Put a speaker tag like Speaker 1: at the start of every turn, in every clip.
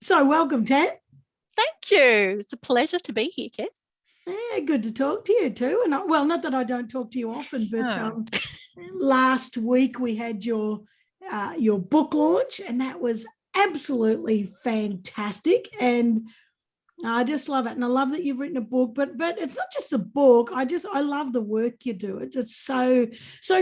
Speaker 1: So welcome, Tan.
Speaker 2: Thank you. It's a pleasure to be here, Kes.
Speaker 1: Yeah, good to talk to you too. And not that I don't talk to you often, but last week we had your book launch, and that was absolutely fantastic. And I just love it, and I love that you've written a book. But it's not just a book. I love the work you do. It's so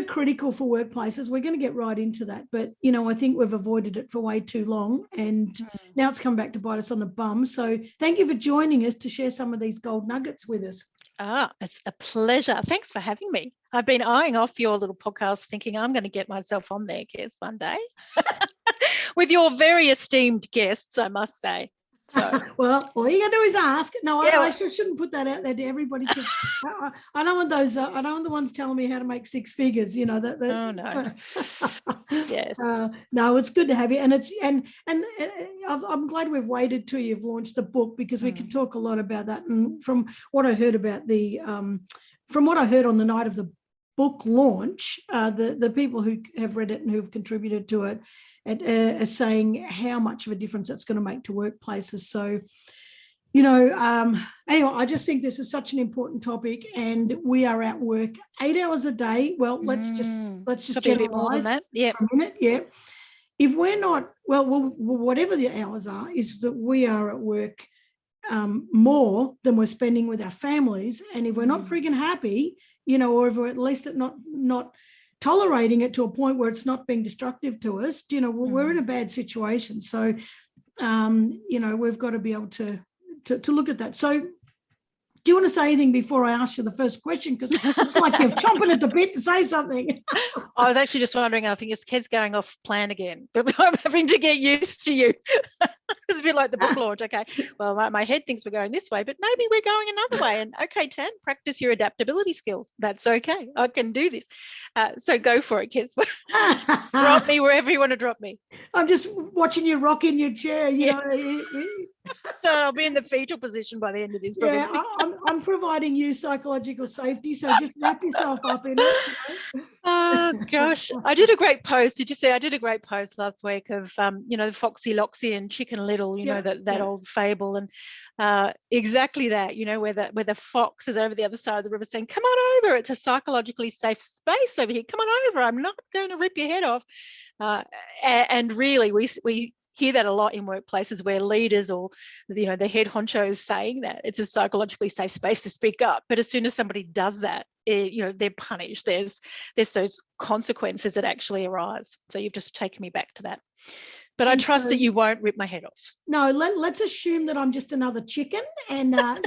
Speaker 1: critical for workplaces. We're going to get right into that, but I think we've avoided it for way too long, and now it's come back to bite us on the bum. So thank you for joining us to share some of these gold nuggets with us.
Speaker 2: It's a pleasure. Thanks for having me. I've been eyeing off your little podcast, thinking I'm going to get myself on there, Kes, one day, with your very esteemed guests, I must say. So
Speaker 1: well, all you gotta do is ask. No, yeah, I shouldn't put that out there to everybody, because I don't want those. I don't want the ones telling me how to make six figures. Oh
Speaker 2: no. Yes.
Speaker 1: No, it's good to have you, and I'm glad we've waited till you've launched the book, because we could talk a lot about that. And from what I heard about on the night of the book launch, the people who have read it and who've contributed to it are saying how much of a difference that's going to make to workplaces. So, anyway, I just think this is such an important topic, and we are at work 8 hours a day. Well, let's just generalize for a minute. Yeah. If we're not, whatever the hours are, is that we are at work more than we're spending with our families. And if we're not freaking happy, or if we're at least not tolerating it to a point where it's not being destructive to us, we're in a bad situation. So, we've got to be able to look at that. So, do you want to say anything before I ask you the first question? Because it's like you're chomping at the bit to say something.
Speaker 2: I was actually just wondering, I think this kid's going off plan again, but I'm having to get used to you. It's a bit like the book launch. Okay, well, my head thinks we're going this way, but maybe we're going another way. And okay, Tan, practice your adaptability skills. That's okay. I can do this. So go for it, kids. Drop me wherever you want to drop me.
Speaker 1: I'm just watching you rock in your chair,
Speaker 2: So I'll be in the fetal position by the end of this. Probably.
Speaker 1: Yeah, I'm providing you psychological safety, so just wrap yourself up in it.
Speaker 2: Oh gosh, I did a great post. Did you see? I did a great post last week of the Foxy Loxy and Chicken Little. That old fable, and exactly that. Where the fox is over the other side of the river saying, "Come on over. It's a psychologically safe space over here. Come on over. I'm not going to rip your head off." And really, we hear that a lot in workplaces where leaders or the head honcho is saying that it's a psychologically safe space to speak up. But as soon as somebody does that, they're punished. There's those consequences that actually arise. So you've just taken me back to that. But I trust that you won't rip my head off.
Speaker 1: No, let's assume that I'm just another chicken, and come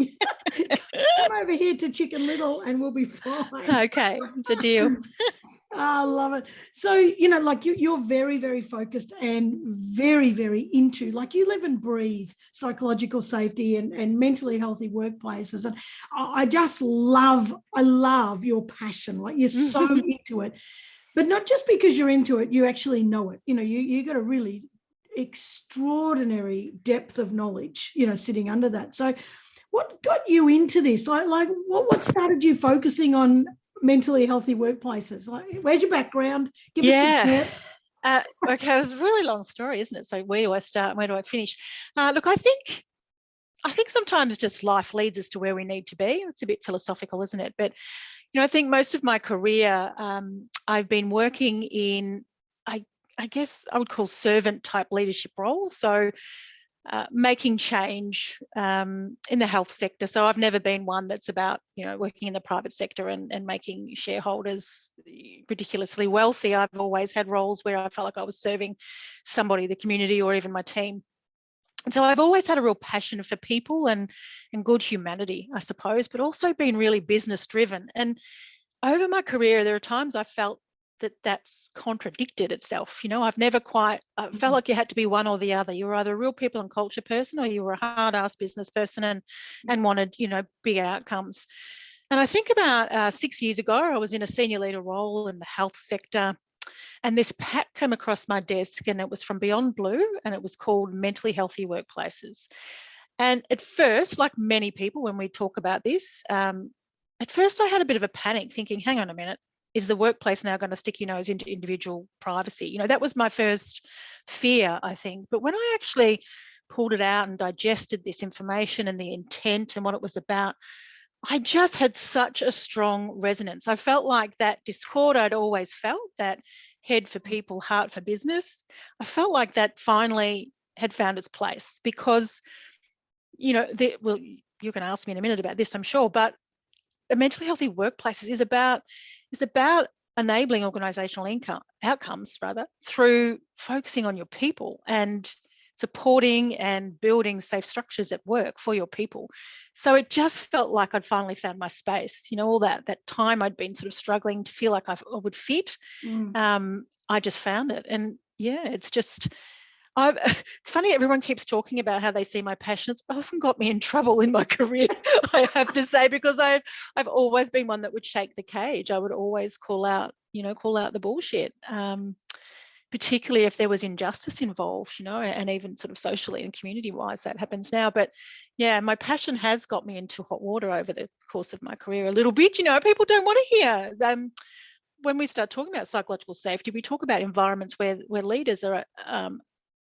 Speaker 1: over here to Chicken Little and we'll be fine.
Speaker 2: Okay, it's a deal.
Speaker 1: I love it. So, you're very, very focused and very, very into, you live and breathe psychological safety and mentally healthy workplaces. And I love your passion. You're so into it, but not just because you're into it, you actually know it. You got a really extraordinary depth of knowledge, sitting under that. So what got you into this? What started you focusing on mentally healthy workplaces? Where's your background? Give us
Speaker 2: okay, it's a really long story, isn't it? So where do I start and where do I finish? Look, I think sometimes just life leads us to where we need to be. It's a bit philosophical, isn't it? But I think most of my career I've been working in, I guess I would call servant type leadership roles. So making change in the health sector. So I've never been one that's about, working in the private sector and making shareholders ridiculously wealthy. I've always had roles where I felt like I was serving somebody, the community, or even my team. And so I've always had a real passion for people and good humanity, I suppose, but also been really business driven. And over my career, there are times I felt that's contradicted itself. I've never quite felt like you had to be one or the other. You were either a real people and culture person or you were a hard-ass business person and wanted, big outcomes. And I think about 6 years ago, I was in a senior leader role in the health sector, and this pack came across my desk, and it was from Beyond Blue, and it was called Mentally Healthy Workplaces. And at first, like many people when we talk about this, at first I had a bit of a panic thinking, hang on a minute, is the workplace now going to stick your nose into individual privacy? That was my first fear, I think. But when I actually pulled it out and digested this information and the intent and what it was about, I just had such a strong resonance. I felt like that discord I'd always felt, that head for people, heart for business, I felt like that finally had found its place, because, you know, well, you can ask me in a minute about this, I'm sure, but a mentally healthy workplace is about enabling organisational outcomes through focusing on your people and supporting and building safe structures at work for your people. So it just felt like I'd finally found my space. You know, all that time I'd been sort of struggling to feel like I would fit. I just found it. And yeah, it's just, it's funny, everyone keeps talking about how they see my passion. It's often got me in trouble in my career, I have to say, because I've always been one that would shake the cage. I would always call out the bullshit, particularly if there was injustice involved, you know, and even sort of socially and community-wise that happens now. But yeah, my passion has got me into hot water over the course of my career a little bit. You know, people don't want to hear. When we start talking about psychological safety, we talk about environments where leaders are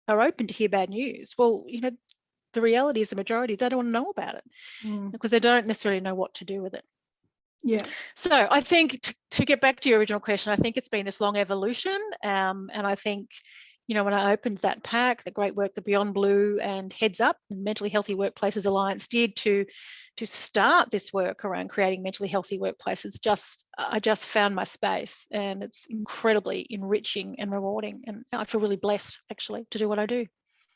Speaker 2: open to hear bad news. Well, you know, the reality is the majority, they don't want to know about it because they don't necessarily know what to do with it.
Speaker 1: Yeah.
Speaker 2: So I think to get back to your original question, I think it's been this long evolution. And I think, you know, when I opened that pack, the great work that Beyond Blue and Heads Up and Mentally Healthy Workplaces Alliance did to start this work around creating mentally healthy workplaces, I just found my space, and it's incredibly enriching and rewarding. And I feel really blessed, actually, to do what I do.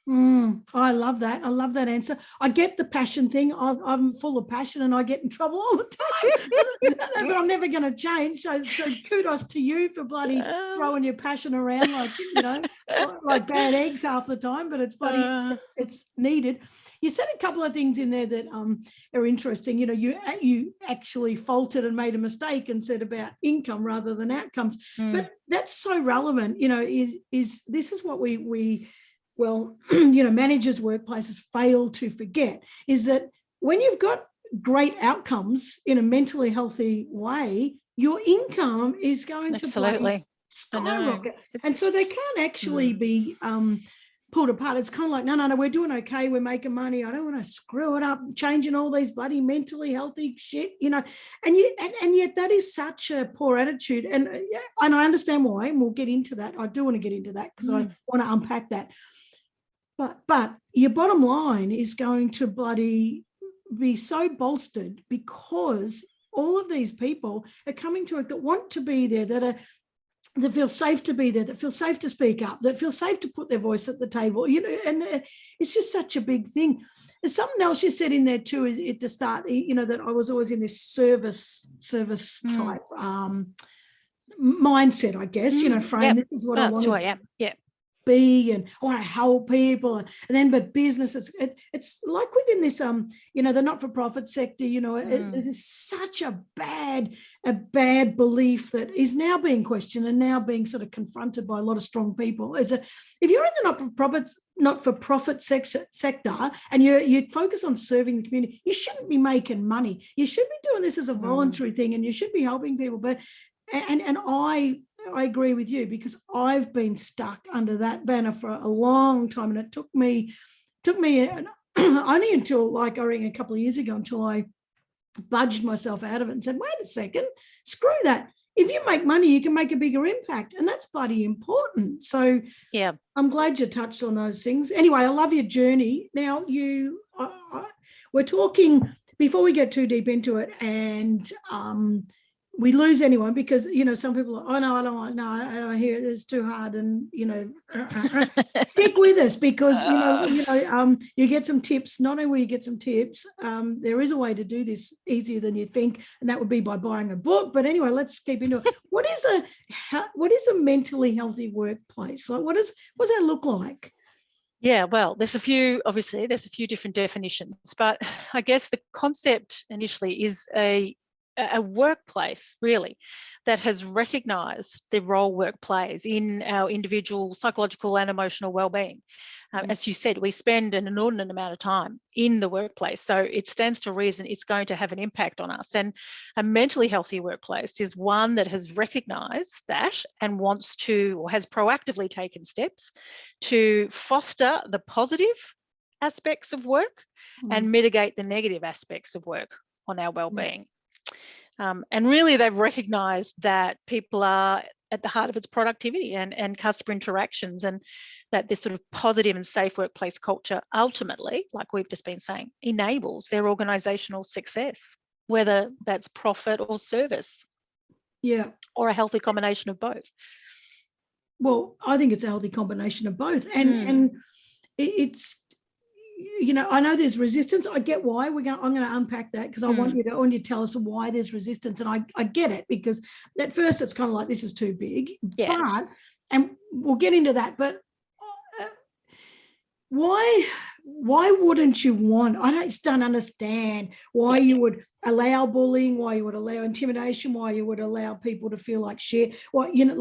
Speaker 1: I love that. I love that answer. I get the passion thing. I'm full of passion and I get in trouble all the time, but I'm never going to change. So kudos to you for bloody throwing your passion around like, you know, like bad eggs half the time, but it's bloody, it's needed. You said a couple of things in there that are interesting. You know, you actually faulted and made a mistake and said about income rather than outcomes, but that's so relevant. You know, is this is what we well, you know, managers, workplaces fail to forget, is that when you've got great outcomes in a mentally healthy way, your income is going to skyrocket. And so they can't actually be pulled apart. It's kind of like, no, we're doing okay, we're making money, I don't want to screw it up changing all these bloody mentally healthy shit, you know, and yet that is such a poor attitude. And I understand why, and we'll get into that. I do want to get into that because I want to unpack that. But your bottom line is going to bloody be so bolstered because all of these people are coming to it that want to be there, that feel safe to be there, that feel safe to speak up, that feel safe to put their voice at the table, you know, and it's just such a big thing. There's something else you said in there too at the start, you know, that I was always in this service type mindset, I guess, you know, frame. This is what I want to be, and I want to help people, and then but businesses, it's like within this you know, the not-for-profit sector, you know, there's such a bad belief that is now being questioned and now being sort of confronted by a lot of strong people. If you're in the not-for-profit sector and you focus on serving the community, you shouldn't be making money. You should be doing this as a voluntary thing, and you should be helping people. But and I agree with you, because I've been stuck under that banner for a long time, and it took me only until like I reckon a couple of years ago until I budged myself out of it and said, wait a second, screw that. If you make money, you can make a bigger impact, and that's bloody important. So yeah, I'm glad you touched on those things. Anyway, I love your journey. Now we're talking before we get too deep into it, and we lose anyone because, you know, some people are, oh, no, I don't hear it, it's too hard, and, you know, stick with us because, you get some tips. Not only will you get some tips, there is a way to do this easier than you think, and that would be by buying a book. But anyway, let's keep into it. What is a mentally healthy workplace? Like, what does that look like?
Speaker 2: Yeah, well, there's a few different definitions, but I guess the concept initially is a workplace really that has recognised the role work plays in our individual psychological and emotional well-being. As you said, we spend an inordinate amount of time in the workplace, so it stands to reason it's going to have an impact on us. And a mentally healthy workplace is one that has recognised that and wants to, or has proactively taken steps to foster the positive aspects of work and mitigate the negative aspects of work on our well-being. And really, they've recognised that people are at the heart of its productivity and customer interactions, and that this sort of positive and safe workplace culture ultimately, like we've just been saying, enables their organisational success, whether that's profit or service.
Speaker 1: Yeah.
Speaker 2: Or a healthy combination of both.
Speaker 1: Well, I think it's a healthy combination of both. And it's, you know, I know there's resistance. I get why. I'm going to unpack that, because I want you to tell us why there's resistance. And I get it, because at first it's kind of like, this is too big.
Speaker 2: Yeah.
Speaker 1: But, and we'll get into that, but why wouldn't you want, I just don't understand why you would allow bullying, why you would allow intimidation, why you would allow people to feel like shit. Well, you know,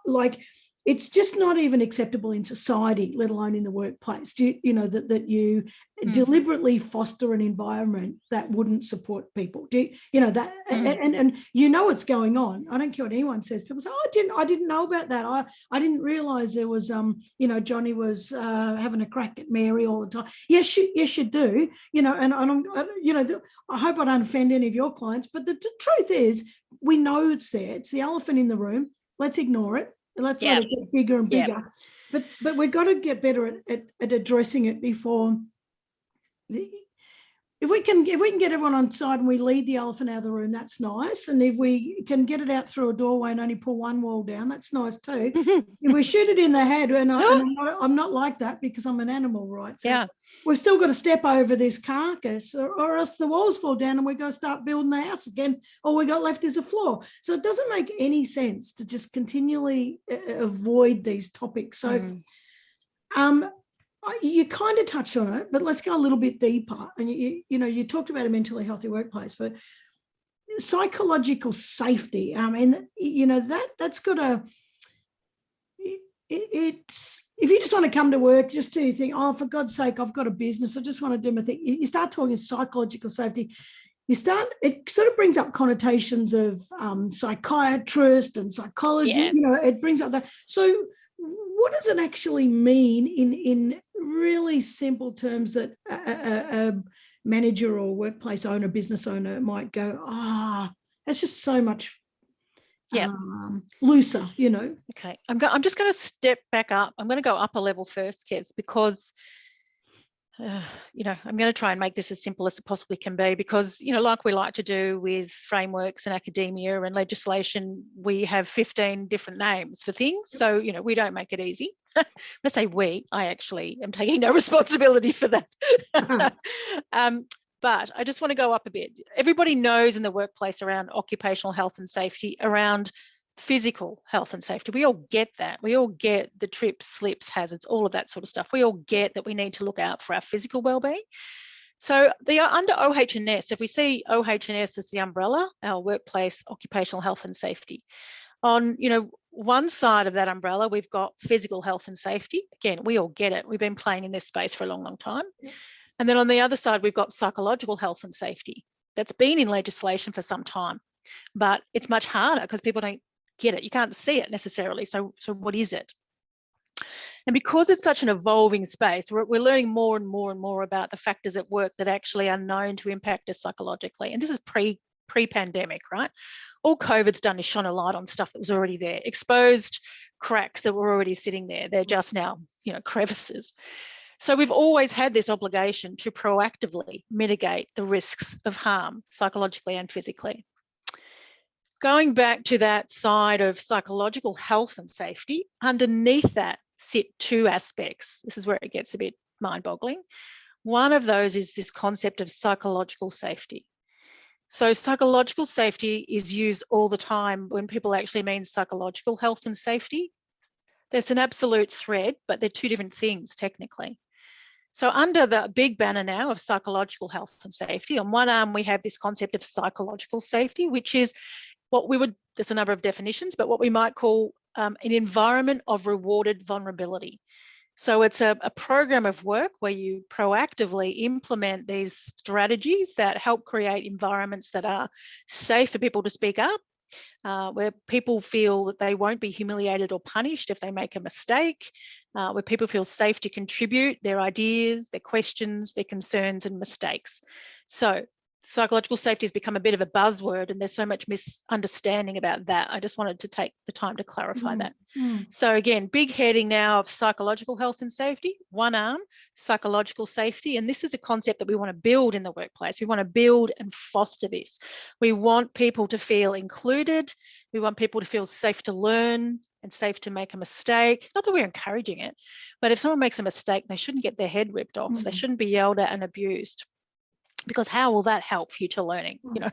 Speaker 1: like it's just not even acceptable in society, let alone in the workplace. You know, that you deliberately foster an environment that wouldn't support people. You know that, and you know what's going on. I don't care what anyone says. People say, "Oh, I didn't know about that. I didn't realise there was you know, Johnny was having a crack at Mary all the time." Yes, you do. You know, and I'm, you know, I hope I don't offend any of your clients, but the truth is, we know it's there. It's the elephant in the room. Let's ignore it. Let's let it get bigger and bigger. But we've got to get better at addressing it before. If we can get everyone on side and we lead the elephant out of the room, that's nice. And if we can get it out through a doorway and only pull one wall down, that's nice too. If we shoot it in the head, and I'm not like that, because I'm an animal, right? So we've still got to step over this carcass, or else the walls fall down and we've got to start building the house again. All we got left is a floor. So it doesn't make any sense to just continually avoid these topics. So you kind of touched on it, but let's go a little bit deeper. And you know, you talked about a mentally healthy workplace, but psychological safety. And you know, that's got a. It's, if you just want to come to work, just do you think, oh, for God's sake, I've got a business, I just want to do my thing. You start talking psychological safety. It sort of brings up connotations of psychiatrist and psychology. You know, it brings up that. So what does it actually mean in really simple terms that a manager or workplace owner, business owner might go, that's just so much looser, you know?
Speaker 2: Okay, I'm just going to step back up. I'm going to go up a level first, Kez, because you know, I'm going to try and make this as simple as it possibly can be, because, you know, like we like to do with frameworks and academia and legislation, we have 15 different names for things. So, you know, we don't make it easy. When I say we, I actually am taking no responsibility for that. But I just want to go up a bit. Everybody knows in the workplace around occupational health and safety, around physical health and safety. We all get that. We all get the trips, slips, hazards, all of that sort of stuff. We all get that we need to look out for our physical well-being. So they are under OH&S. If we see OH&S as the umbrella, our workplace occupational health and safety. On, you know, one side of that umbrella, we've got physical health and safety. Again, we all get it. We've been playing in this space for a long, long time. And then on the other side, we've got psychological health and safety. That's been in legislation for some time, but it's much harder because people don't get it. You can't see it necessarily. So what is it? And because it's such an evolving space, we're learning more and more and more about the factors at work that actually are known to impact us psychologically. And this is pre-pandemic, right? All COVID's done is shone a light on stuff that was already there, exposed cracks that were already sitting there. They're just now, you know, crevices. So we've always had this obligation to proactively mitigate the risks of harm psychologically and physically. Going back to that side of psychological health and safety, underneath that sit two aspects. This is where it gets a bit mind-boggling. One of those is this concept of psychological safety. So psychological safety is used all the time when people actually mean psychological health and safety. There's an absolute thread, but they're two different things technically. So under the big banner now of psychological health and safety, on one arm we have this concept of psychological safety, which is what we would, there's a number of definitions, but what we might call an environment of rewarded vulnerability. So it's a program of work where you proactively implement these strategies that help create environments that are safe for people to speak up, where people feel that they won't be humiliated or punished if they make a mistake, where people feel safe to contribute their ideas, their questions, their concerns and mistakes. So psychological safety has become a bit of a buzzword, and there's so much misunderstanding about that. I just wanted to take the time to clarify that. So again, big heading now of psychological health and safety, one arm, psychological safety. And this is a concept that we want to build in the workplace. We want to build and foster this. We want people to feel included. We want people to feel safe to learn and safe to make a mistake. Not that we're encouraging it, but if someone makes a mistake, they shouldn't get their head ripped off. They shouldn't be yelled at and abused. Because how will that help future learning? You know,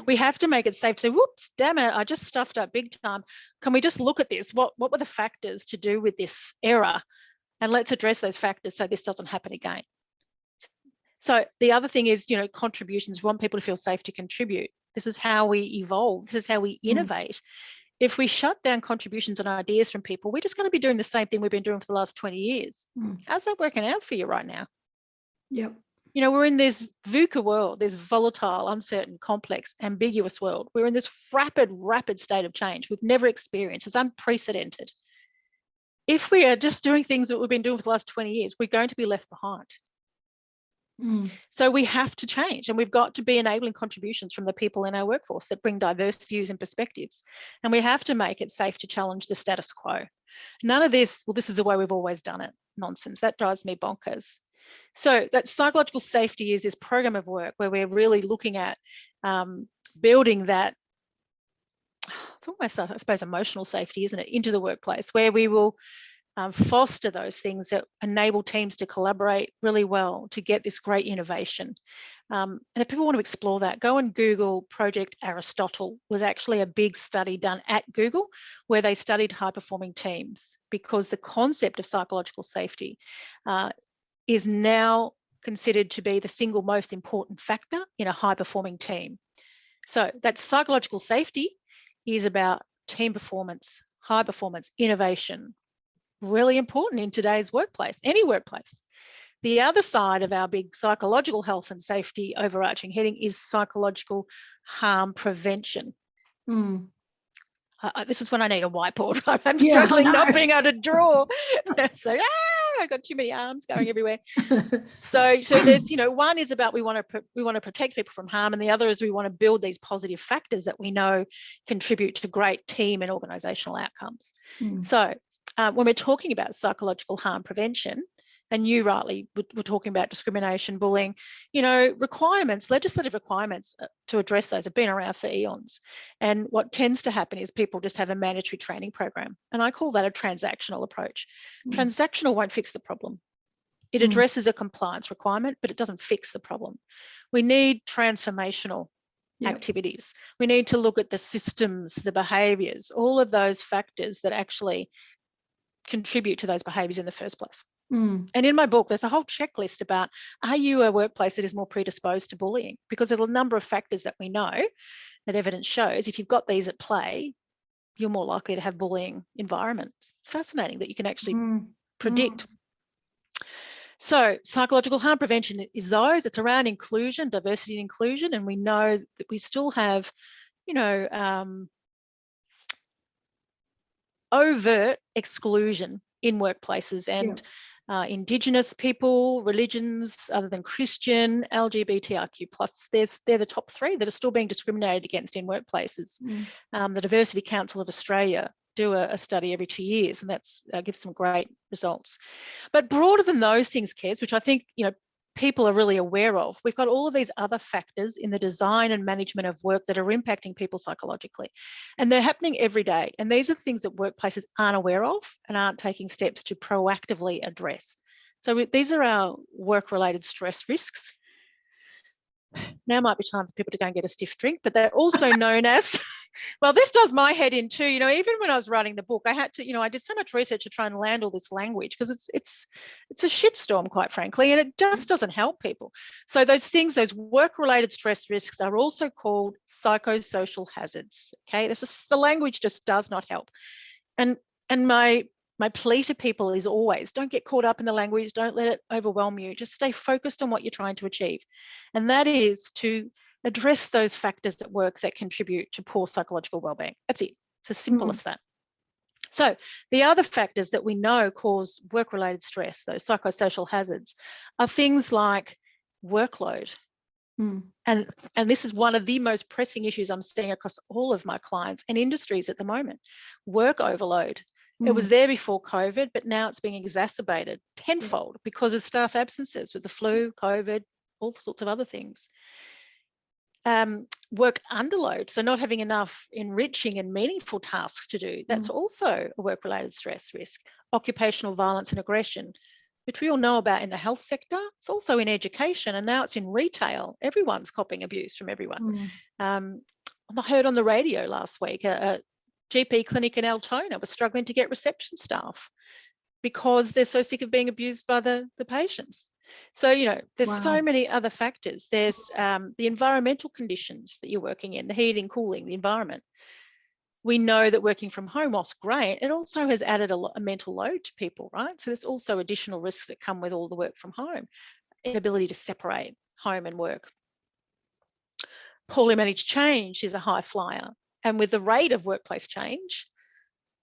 Speaker 2: we have to make it safe to say, whoops, damn it, I just stuffed up big time. Can we just look at this? What were the factors to do with this error? And let's address those factors so this doesn't happen again. So the other thing is, you know, contributions. We want people to feel safe to contribute. This is how we evolve. This is how we innovate. If we shut down contributions and ideas from people, we're just going to be doing the same thing we've been doing for the last 20 years. How's that working out for you right now?
Speaker 1: Yep.
Speaker 2: You know, we're in this VUCA world, this volatile, uncertain, complex, ambiguous world. We're in this rapid state of change we've never experienced. It's unprecedented. If we are just doing things that we've been doing for the last 20 years, we're going to be left behind. So we have to change, and we've got to be enabling contributions from the people in our workforce that bring diverse views and perspectives. And we have to make it safe to challenge the status quo. None of this, well, this is the way we've always done it. Nonsense. That drives me bonkers. So that psychological safety is this program of work where we're really looking at building that, it's almost, I suppose, emotional safety, isn't it, into the workplace, where we will foster those things that enable teams to collaborate really well to get this great innovation. And if people want to explore that, go and Google Project Aristotle. Was actually a big study done at Google where they studied high-performing teams, because the concept of psychological safety is now considered to be the single most important factor in a high-performing team. So that psychological safety is about team performance, high performance, innovation. Really important in today's workplace, any workplace. The other side of our big psychological health and safety overarching heading is psychological harm prevention. This is when I need a whiteboard, right? I'm struggling not being able to draw. So I've got too many arms going everywhere. So there's, you know, one is about we want to protect people from harm, and the other is we want to build these positive factors that we know contribute to great team and organisational outcomes. So when we're talking about psychological harm prevention, and you rightly were talking about discrimination, bullying, you know, requirements, legislative requirements to address those have been around for eons. And what tends to happen is people just have a mandatory training program. And I call that a transactional approach. Transactional won't fix the problem. It addresses a compliance requirement, but it doesn't fix the problem. We need transformational activities. We need to look at the systems, the behaviours, all of those factors that actually contribute to those behaviours in the first place. And in my book, there's a whole checklist about, are you a workplace that is more predisposed to bullying? Because there's a number of factors that we know that evidence shows if you've got these at play, you're more likely to have bullying environments. It's fascinating that you can actually predict. So psychological harm prevention is those, it's around inclusion, diversity and inclusion. And we know that we still have, you know, overt exclusion in workplaces, and Indigenous people, religions other than Christian, LGBTIQ+, they're the top three that are still being discriminated against in workplaces. The Diversity Council of Australia do a study every 2 years, and that's gives some great results. But broader than those things, Kez, which I think, you know, people are really aware of, we've got all of these other factors in the design and management of work that are impacting people psychologically, and they're happening every day. And these are things that workplaces aren't aware of and aren't taking steps to proactively address. So these are our work-related stress risks. Now might be time for people to go and get a stiff drink, but they're also known as, well, this does my head in too. You know, even when I was writing the book, I had to, you know, I did so much research to try and land all this language, because it's a shitstorm, quite frankly, and it just doesn't help people. So those things, those work-related stress risks, are also called psychosocial hazards. Okay, the language just does not help. And my plea to people is always, don't get caught up in the language, don't let it overwhelm you, just stay focused on what you're trying to achieve. And that is to address those factors at work that contribute to poor psychological wellbeing. That's it. It's as simple as that. So the other factors that we know cause work-related stress, those psychosocial hazards, are things like workload. And this is one of the most pressing issues I'm seeing across all of my clients and industries at the moment, work overload. It was there before COVID, but now it's being exacerbated tenfold because of staff absences with the flu, COVID, all sorts of other things. Work underload, so not having enough enriching and meaningful tasks to do, that's also a work-related stress risk. Occupational violence and aggression, which we all know about in the health sector. It's also in education, and now it's in retail. Everyone's copying abuse from everyone. I heard on the radio last week, a GP clinic in Altona was struggling to get reception staff because they're so sick of being abused by the patients. So, you know, there's so many other factors. There's the environmental conditions that you're working in, the heating, cooling, the environment. We know that working from home, whilst great, it also has added a mental load to people, right? So there's also additional risks that come with all the work from home, inability to separate home and work. Poorly managed change is a high flyer. And with the rate of workplace change,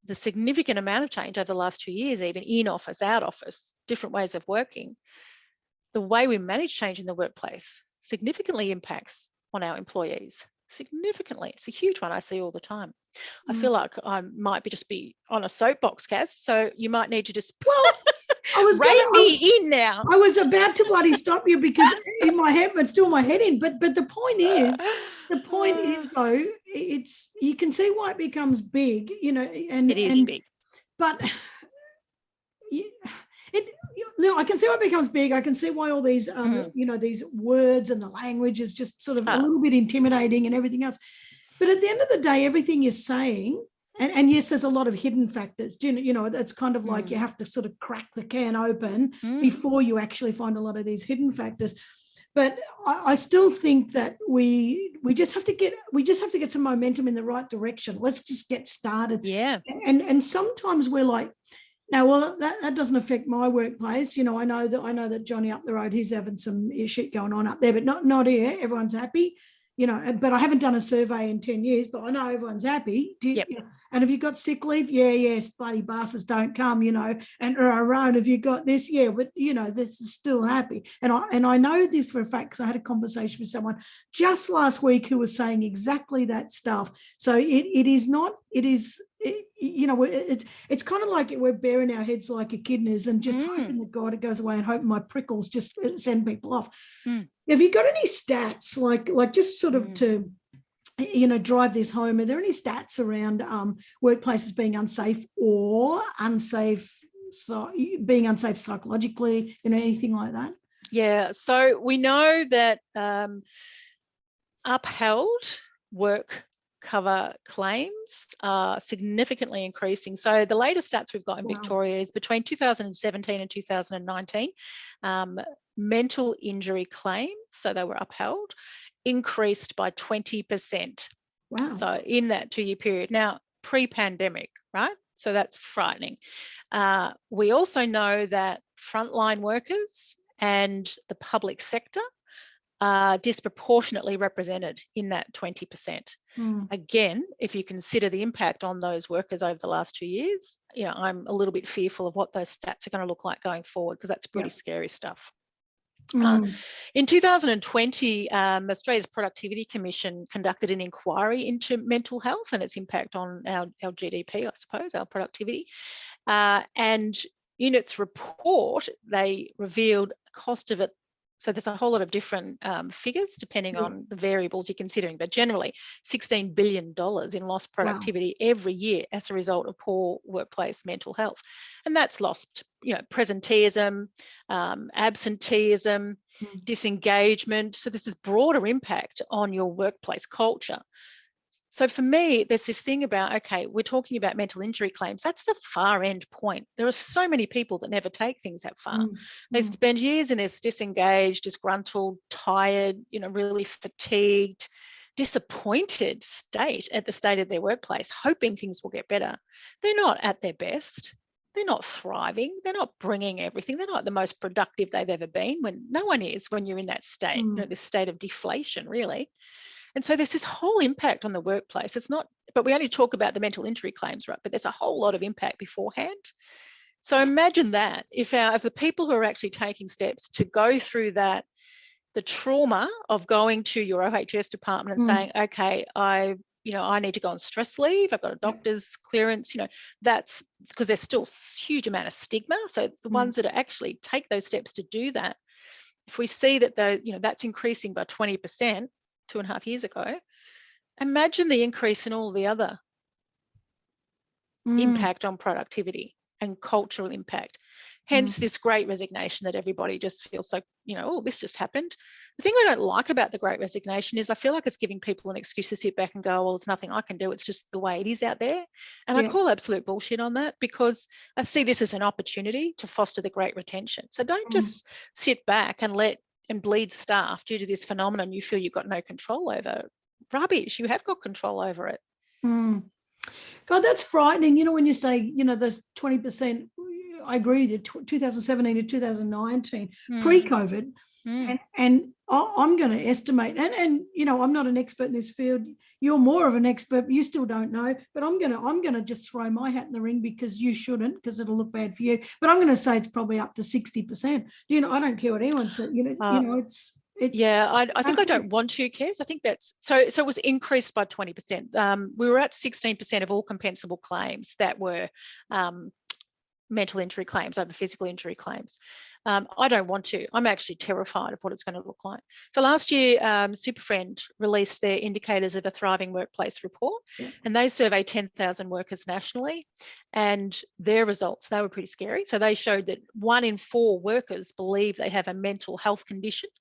Speaker 2: the significant amount of change over the last 2 years, even in office, out office, different ways of working, the way we manage change in the workplace significantly impacts on our employees. Significantly. It's a huge one I see all the time. I feel like I might just be on a soapbox, Cass, so you might need to just rein me in now.
Speaker 1: I was about to bloody stop you because in my head, it's still my head in. But the point is though, it's, you can see why it becomes big, you know, and
Speaker 2: it is big.
Speaker 1: But I can see why it becomes big. I can see why all these, you know, these words and the language is just sort of a little bit intimidating and everything else. But at the end of the day, everything you're saying, and yes, there's a lot of hidden factors. You know, it's kind of like you have to sort of crack the can open before you actually find a lot of these hidden factors. But I still think that we just have to get some momentum in the right direction. Let's just get started.
Speaker 2: Yeah.
Speaker 1: And sometimes we're like, now, well, that doesn't affect my workplace. You know, I know that Johnny up the road, he's having some shit going on up there, but not here. Everyone's happy, you know. But I haven't done a survey in 10 years, but I know everyone's happy. You know, and have you got sick leave? Yes, bloody bastards don't come, you know. And have you got this? Yeah, but you know, this is still happy. And I know this for a fact because I had a conversation with someone just last week who was saying exactly that stuff. So it is not. You know, it's kind of like we're bearing our heads like echidnas and just hoping that God it goes away and hoping my prickles just send people off. Have you got any stats like just sort of to, you know, drive this home? Are there any stats around workplaces being unsafe or being unsafe psychologically, you know, anything like that?
Speaker 2: Yeah, so we know that upheld work cover claims are significantly increasing. So the latest stats we've got in Victoria is between 2017 and 2019, mental injury claims, so they were upheld, increased by 20%.
Speaker 1: Wow.
Speaker 2: So in that 2-year period. Now, pre-pandemic, right? So that's frightening. We also know that frontline workers and the public sector are disproportionately represented in that 20%. Again, if you consider the impact on those workers over the last 2 years, you know, I'm a little bit fearful of what those stats are going to look like going forward, because that's pretty scary stuff. In 2020, Australia's Productivity Commission conducted an inquiry into mental health and its impact on our GDP, I suppose, our productivity. And in its report, they revealed the cost of it. So there's a whole lot of different figures depending on the variables you're considering, but generally $16 billion in lost productivity every year as a result of poor workplace mental health. And that's lost, you know, presenteeism, absenteeism, disengagement. So this is broader impact on your workplace culture. So for me, there's this thing about, okay, we're talking about mental injury claims. That's the far end point. There are so many people that never take things that far. They spend years in this disengaged, disgruntled, tired, you know, really fatigued, disappointed state at the state of their workplace, hoping things will get better. They're not at their best. They're not thriving. They're not bringing everything. They're not the most productive they've ever been. When no one is when you're in that state, you know, this state of deflation, really. And so there's this whole impact on the workplace. It's not, but we only talk about the mental injury claims, right? But there's a whole lot of impact beforehand. So imagine that if the people who are actually taking steps to go through that, the trauma of going to your OHS department and saying, okay, I need to go on stress leave, I've got a doctor's clearance, that's because there's still a huge amount of stigma. So the ones that actually take those steps to do that, if we see that that's increasing by 20% 2.5 years ago, imagine the increase in all the other impact on productivity and cultural impact. Hence this great resignation that everybody just feels so, oh, this just happened. The thing I don't like about the great resignation is I feel like it's giving people an excuse to sit back and go, well, it's nothing I can do. It's just the way it is out there. And I call absolute bullshit on that, because I see this as an opportunity to foster the great retention. So don't just sit back and bleed staff due to this phenomenon you feel you've got no control over. Rubbish, you have got control over it.
Speaker 1: God, that's frightening. When you say, there's 20%, I agree with you, 2017 to 2019, pre-COVID, and I'm going to estimate, and I'm not an expert in this field. You're more of an expert, but you still don't know. But I'm going to just throw my hat in the ring, because you shouldn't, because it'll look bad for you. But I'm going to say it's probably up to 60%. I don't care what anyone said. It's
Speaker 2: I think I don't want to, Kez. I think that's so it was increased by 20%. We were at 16% of all compensable claims that were mental injury claims over physical injury claims. I don't want to. I'm actually terrified of what it's going to look like. So last year, Superfriend released their Indicators of a Thriving Workplace report, and they surveyed 10,000 workers nationally, and their results, they were pretty scary. So they showed that 1 in 4 workers believe they have a mental health condition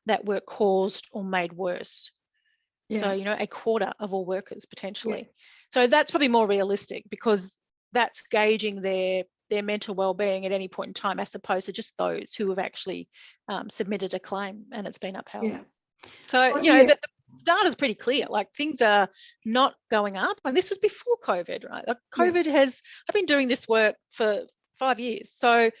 Speaker 2: that were caused or made worse. So, a quarter of all workers potentially. So that's probably more realistic, because that's gauging their mental well-being at any point in time, as opposed to just those who have actually submitted a claim and it's been upheld. So, the data is pretty clear. Like, things are not going up, and this was before COVID, right? Like, I've been doing this work for 5 years. So,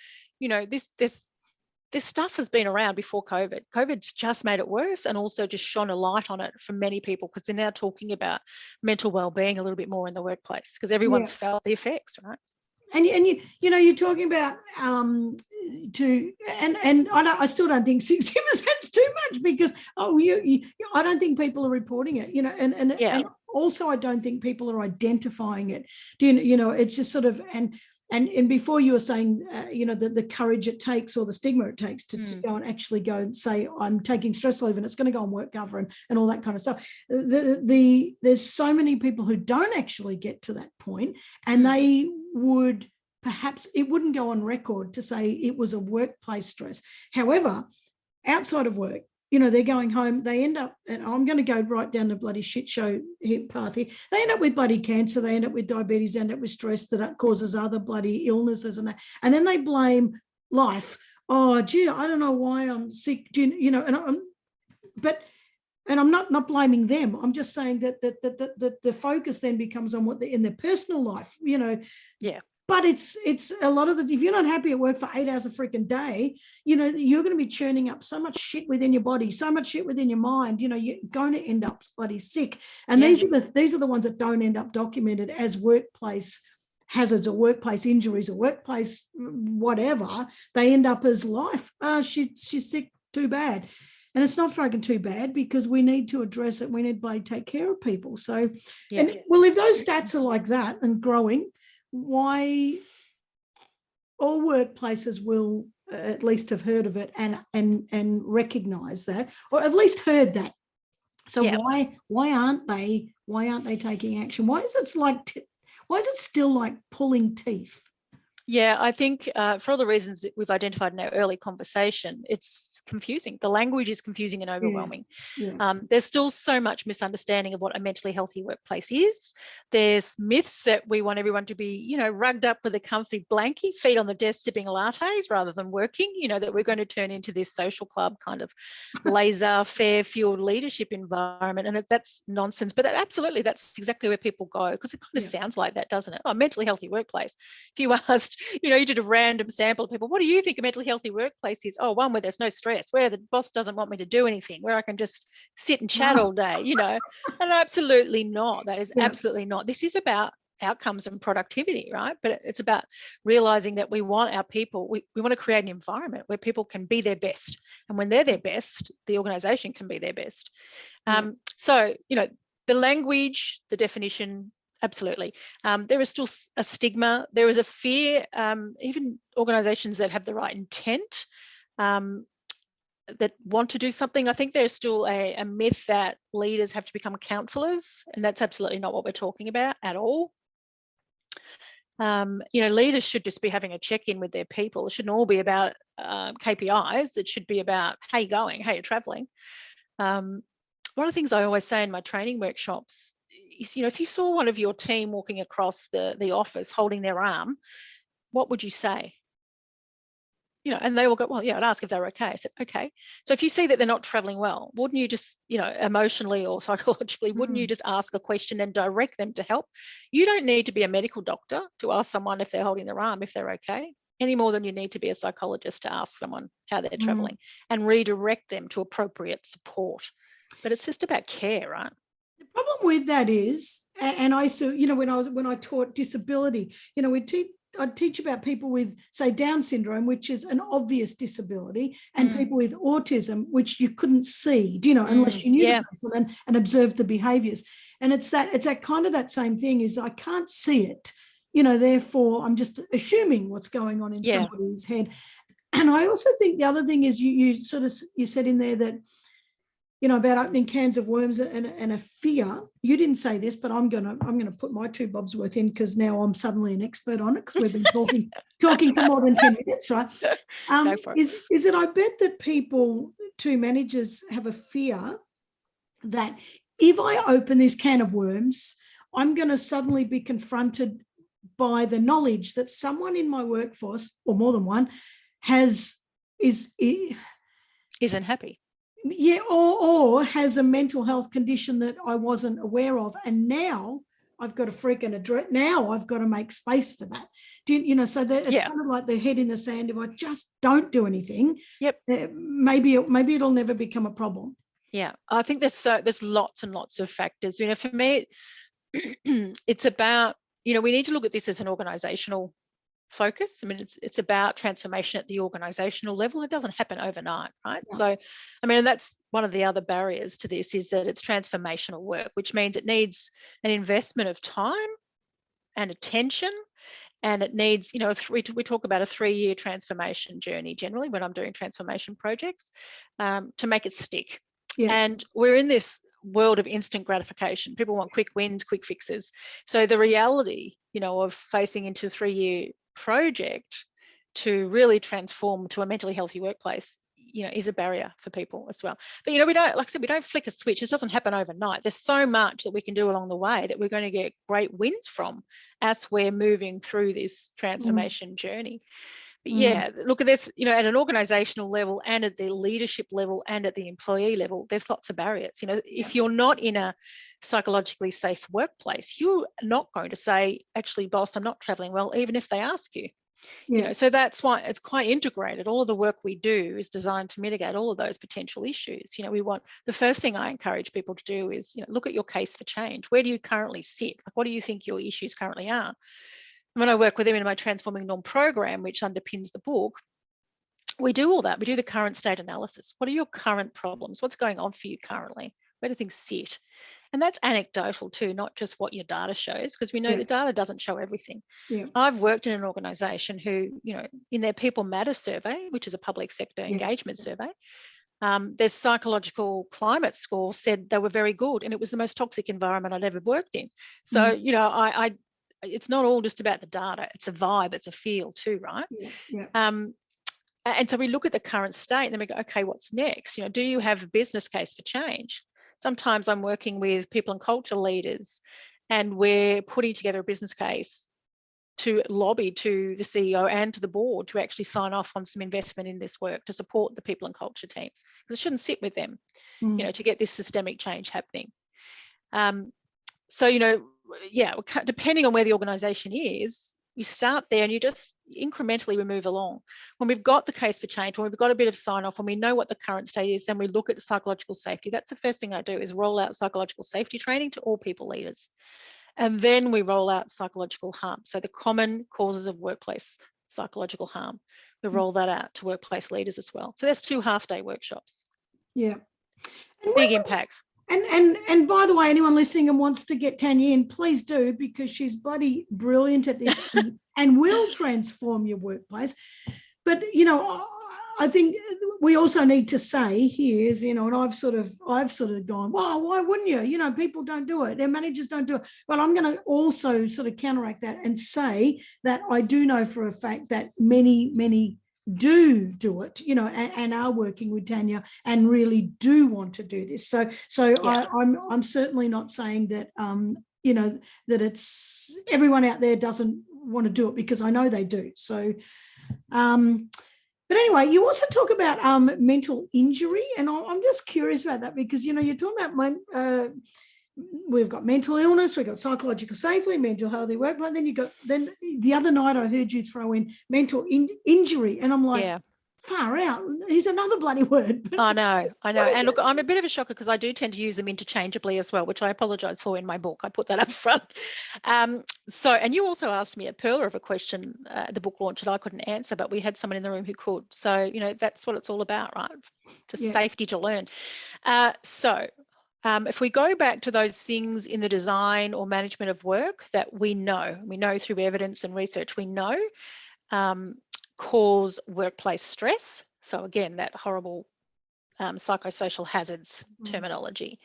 Speaker 2: this stuff has been around before COVID. COVID's just made it worse, and also just shone a light on it for many people, because they're now talking about mental well-being a little bit more in the workplace, because everyone's felt the effects, right?
Speaker 1: And you're talking about I still don't think 60% is too much, because I don't think people are reporting it, and also I don't think people are identifying it. It's just sort of and before you were saying the courage it takes, or the stigma it takes to go and say I'm taking stress leave and it's going to go on work cover and all that kind of stuff. There's so many people who don't actually get to that point, and they would perhaps, it wouldn't go on record to say it was a workplace stress. However, outside of work, they're going home, they end up, and I'm going to go right down the bloody shit show path here, they end up with bloody cancer, they end up with diabetes, they end up with stress that causes other bloody illnesses, and then they blame life. Oh, gee, I don't know why I'm sick, and I'm not blaming them. I'm just saying that the focus then becomes on what in their personal life, But it's a lot of if you're not happy at work for 8 hours a freaking day, you're going to be churning up so much shit within your body, so much shit within your mind. You're going to end up bloody sick. And these are the ones that don't end up documented as workplace hazards or workplace injuries or workplace whatever. They end up as life. She's sick, too bad. And it's not fucking too bad, because we need to address it. We need to take care of people. So, if those stats are like that and growing, why all workplaces will at least have heard of it and recognise that, or at least heard that. So why aren't they taking action? Why is it still like pulling teeth?
Speaker 2: Yeah, I think for all the reasons that we've identified in our early conversation, it's confusing. The language is confusing and overwhelming. There's still so much misunderstanding of what a mentally healthy workplace is. There's myths that we want everyone to be, rugged up with a comfy blankie, feet on the desk sipping lattes rather than working, that we're going to turn into this social club kind of laissez faire-fueled leadership environment. And that's nonsense. But that's exactly where people go, because it kind of sounds like that, doesn't it? Oh, mentally healthy workplace. If you asked you did a random sample of people. What do you think a mentally healthy workplace is? Oh, one where there's no stress, where the boss doesn't want me to do anything, where I can just sit and chat all day, and absolutely not. That is absolutely not. This is about outcomes and productivity, right? But it's about realizing that we want our people, we want to create an environment where people can be their best. And when they're their best, the organization can be their best. So, the language, the definition, absolutely. There is still a stigma. There is a fear, even organizations that have the right intent, that want to do something. I think there's still a myth that leaders have to become counselors, and that's absolutely not what we're talking about at all. Leaders should just be having a check-in with their people. It shouldn't all be about KPIs. It should be about how you're going, how you're traveling. One of the things I always say in my training workshops is, if you saw one of your team walking across the office holding their arm, what would you say? And they will go, well, I'd ask if they're okay. I said, okay. So if you see that they're not traveling well, wouldn't you just, emotionally or psychologically, wouldn't you just ask a question and direct them to help? You don't need to be a medical doctor to ask someone if they're holding their arm, if they're okay, any more than you need to be a psychologist to ask someone how they're traveling and redirect them to appropriate support. But it's just about care, right?
Speaker 1: The problem with that is, and I used to, when I taught disability, I'd teach about people with, say, Down syndrome, which is an obvious disability, and people with autism, which you couldn't see, unless you knew the person and observed the behaviours. And it's that kind of that same thing is I can't see it, therefore I'm just assuming what's going on in somebody's head. And I also think the other thing is you said in there that, about opening cans of worms and a fear. You didn't say this, but I'm gonna put my 2 bobs worth in because now I'm suddenly an expert on it because we've been talking for more than 10 minutes, right?
Speaker 2: Go for it.
Speaker 1: Is that I bet that people, managers, have a fear that if I open this can of worms, I'm going to suddenly be confronted by the knowledge that someone in my workforce, or more than one,
Speaker 2: isn't happy.
Speaker 1: Yeah, or has a mental health condition that I wasn't aware of, and now I've got to freaking address. Now I've got to make space for that. So that it's kind of like the head in the sand. If I just don't do anything, maybe it'll never become a problem.
Speaker 2: Yeah, I think there's lots and lots of factors. For me, it's about we need to look at this as an organisational focus. I mean, it's about transformation at the organizational level. It doesn't happen overnight, right? Yeah. So, and that's one of the other barriers to this is that it's transformational work, which means it needs an investment of time and attention, and it needs, we talk about a 3-year transformation journey generally when I'm doing transformation projects to make it stick. Yeah. And we're in this world of instant gratification. People want quick wins, quick fixes. So the reality, of facing into a 3-year project to really transform to a mentally healthy workplace, is a barrier for people as well. But, we don't, like I said, we don't flick a switch. This doesn't happen overnight. There's so much that we can do along the way that we're going to get great wins from as we're moving through this transformation journey. But look at this, at an organizational level and at the leadership level and at the employee level, there's lots of barriers. If you're not in a psychologically safe workplace, you're not going to say, actually, boss, I'm not traveling well, even if they ask you. So that's why it's quite integrated. All of the work we do is designed to mitigate all of those potential issues. The first thing I encourage people to do is, look at your case for change. Where do you currently sit? Like, what do you think your issues currently are? When I work with them in my Transforming Norm program, which underpins the book, we do all that. We do the current state analysis. What are your current problems? What's going on for you currently? Where do things sit? And that's anecdotal too, not just what your data shows, because we know the data doesn't show everything. Yeah. I've worked in an organisation who, in their People Matter survey, which is a public sector engagement survey, their psychological climate score said they were very good, and it was the most toxic environment I'd ever worked in. So, it's not all just about the data. It's a vibe, it's a feel too, right? Yeah. And so we look at the current state and then we go, okay, what's next? Do you have a business case for change? Sometimes I'm working with people and culture leaders and we're putting together a business case to lobby to the CEO and to the board to actually sign off on some investment in this work to support the people and culture teams, because it shouldn't sit with them, to get this systemic change happening. So, depending on where the organisation is, You start there and you just incrementally we move along. When we've got the case for change, when we've got a bit of sign off, when we know what the current state is, then we look at psychological safety. That's the first thing I do, is roll out psychological safety training to all people leaders. And then we roll out psychological harm. So the common causes of workplace psychological harm, we roll that out to workplace leaders as well. So there's 2 half-day workshops.
Speaker 1: Yeah.
Speaker 2: Big impacts.
Speaker 1: And by the way, anyone listening and wants to get Tanya in, please do, because she's bloody brilliant at this and will transform your workplace. But, you know, I think we also need to say here is, you know, and I've sort of gone, well, why wouldn't you? You know, people don't do it. Their managers don't do it. But I'm going to also sort of counteract that and say that I do know for a fact that many do it, you know, and are working with Tanya and really do want to do this. So yeah. I'm certainly not saying that, you know, that it's everyone out there doesn't want to do it, because I know they do. So, but anyway, you also talk about mental injury, and I'm just curious about that, because, you know, you're talking about we've got mental illness, we've got psychological safety, mental healthy workplace. Then the other night I heard you throw in mental injury, and I'm like, yeah. Far out. Here's another bloody word.
Speaker 2: I know. And look, I'm a bit of a shocker, because I do tend to use them interchangeably as well, which I apologise for in my book. I put that up front. So, and you also asked me a pearler of a question at the book launch that I couldn't answer, but we had someone in the room who could. So, you know, that's what it's all about, right? Just safety to learn. If we go back to those things in the design or management of work that we know through evidence and research, we know cause workplace stress. So again, that horrible psychosocial hazards terminology.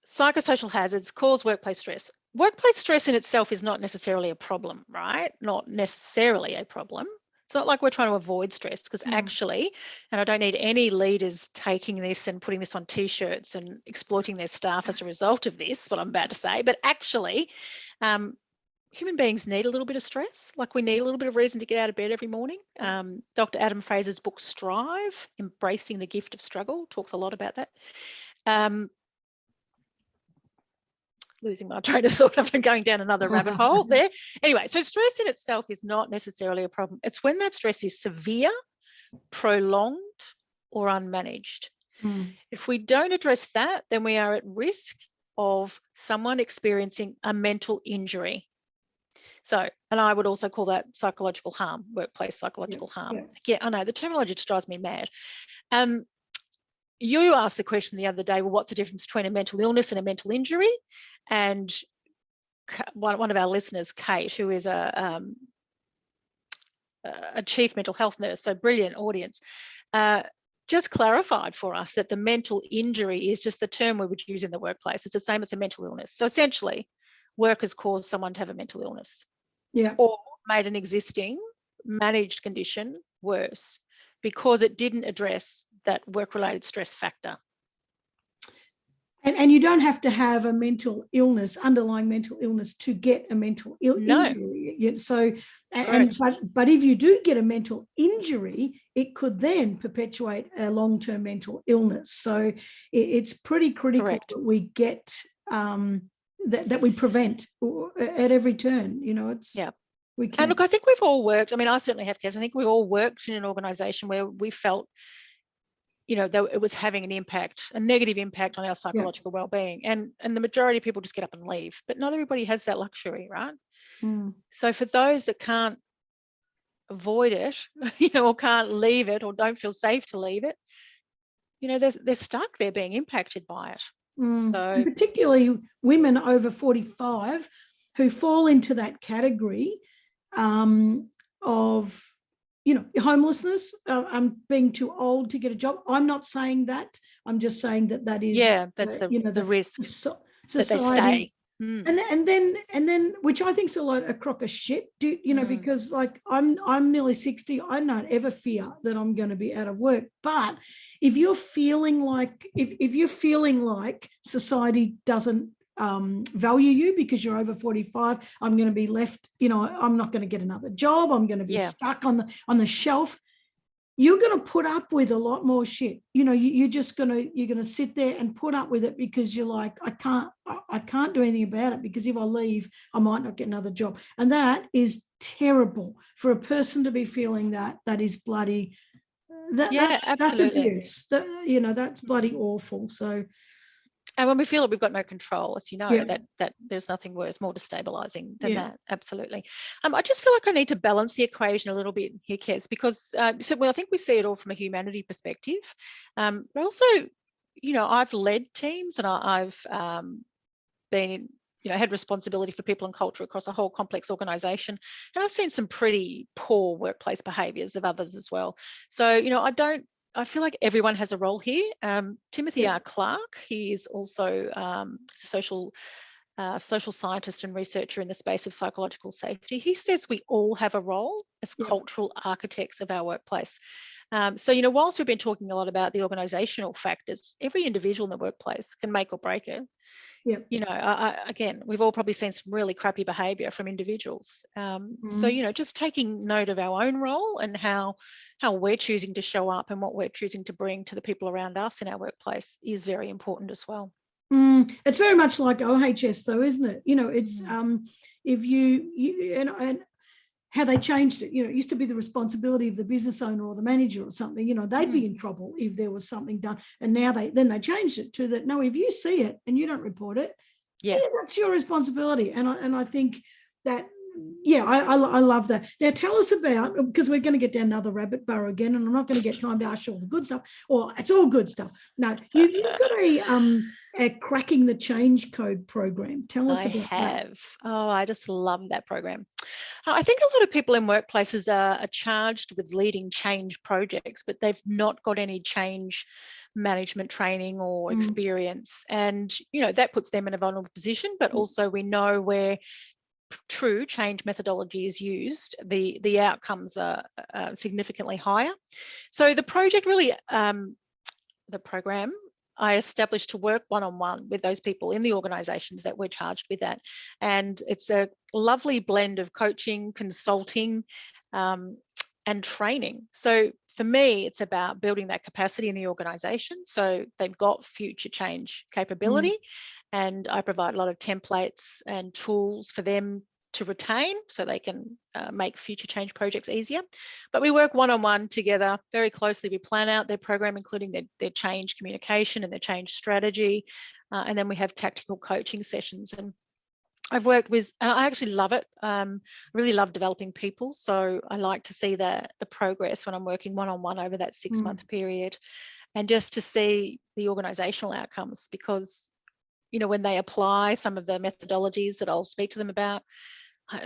Speaker 2: Psychosocial hazards cause workplace stress. Workplace stress in itself is not necessarily a problem, right? Not necessarily a problem. It's not like we're trying to avoid stress, because actually, and I don't need any leaders taking this and putting this on T-shirts and exploiting their staff as a result of this, what I'm about to say, but actually, human beings need a little bit of stress. Like, we need a little bit of reason to get out of bed every morning. Dr. Adam Fraser's book, Strive, Embracing the Gift of Struggle, talks a lot about that. Losing my train of thought. I've been going down another rabbit hole there. Anyway, so stress in itself is not necessarily a problem. It's when that stress is severe, prolonged, or unmanaged. If we don't address that, then we are at risk of someone experiencing a mental injury. So, and I would also call that psychological harm, workplace psychological harm. Yeah, I know, the terminology just drives me mad. You asked the question the other day, well, what's the difference between a mental illness and a mental injury? And one of our listeners, Kate, who is a chief mental health nurse, so brilliant audience, just clarified for us that the mental injury is just the term we would use in the workplace. It's the same as a mental illness. So essentially, work has caused someone to have a mental illness, or made an existing managed condition worse because it didn't address that work-related stress factor.
Speaker 1: And you don't have to have a mental illness, underlying mental illness, to get a mental injury. So, but if you do get a mental injury, it could then perpetuate a long-term mental illness. So it's pretty critical that we get that we prevent at every turn. You know, it's we can.
Speaker 2: And look, I think we've all worked. I mean, I certainly have, Kaz. I think we all worked in an organisation where we felt, you know, that it was having an impact, a negative impact on our psychological well-being. And the majority of people just get up and leave, but not everybody has that luxury, right? So for those that can't avoid it, you know, or can't leave it, or don't feel safe to leave it, you know, they're stuck. They're being impacted by it. So,
Speaker 1: and particularly women over 45 who fall into that category of, you know, homelessness, being too old to get a job. I'm not saying that. I'm just saying that is
Speaker 2: that's the risk
Speaker 1: society.
Speaker 2: That they stay.
Speaker 1: And then which I think is a crock of shit. You know, because like I'm nearly 60. I don't ever fear that I'm going to be out of work. But if you're feeling like if you're feeling like society doesn't value you because you're over 45, I'm going to be left, you know, I'm not going to get another job, I'm going to be stuck on the shelf. you're going to put up with a lot more shit. You know, you're going to sit there and put up with it because you're like, I can't do anything about it, because if I leave, I might not get another job. And that is terrible for a person to be feeling that. That is bloody, that's abuse. You know, that's bloody awful. So,
Speaker 2: and when we feel that we've got no control, as you know, that there's nothing worse, more destabilizing than that. Absolutely. I just feel like I need to balance the equation a little bit here, Kez, because I think we see it all from a humanity perspective. But also, you know, I've led teams, and I've been, you know, had responsibility for people and culture across a whole complex organisation, and I've seen some pretty poor workplace behaviours of others as well. So, you know, I feel like everyone has a role here. Timothy R. Clark, he is also a social scientist and researcher in the space of psychological safety. He says we all have a role as cultural architects of our workplace. So, you know, whilst we've been talking a lot about the organisational factors, every individual in the workplace can make or break it. You know, again, we've all probably seen some really crappy behaviour from individuals. So, you know, just taking note of our own role and how we're choosing to show up and what we're choosing to bring to the people around us in our workplace is very important as well.
Speaker 1: It's very much like OHS, though, isn't it? You know, it's if you and how they changed it. You know, it used to be the responsibility of the business owner or the manager or something. You know, they'd be in trouble if there was something done. And now they changed it to that. No, if you see it and you don't report it, that's your responsibility. And I think that. I love that. Now tell us about, because we're going to get down another rabbit burrow again, and I'm not going to get time to ask you all the good stuff, or it's all good stuff. No, you've got a Cracking the Change Code program. Tell us about that.
Speaker 2: Oh, I just love that program. I think a lot of people in workplaces are charged with leading change projects, but they've not got any change management training or experience. And, you know, that puts them in a vulnerable position, but also we know where true change methodology is used, the outcomes are significantly higher. So the project really, the program I established to work one-on-one with those people in the organisations that we're charged with that. And it's a lovely blend of coaching, consulting, and training. So for me, it's about building that capacity in the organisation so they've got future change capability. And I provide a lot of templates and tools for them to retain so they can make future change projects easier. But we work one-on-one together very closely. We plan out their program, including their change communication and their change strategy. And then we have tactical coaching sessions. And I've worked with, and I actually love it. I really love developing people. So I like to see the progress when I'm working one-on-one over that 6-month period, and just to see the organisational outcomes, because, you know, when they apply some of the methodologies that I'll speak to them about,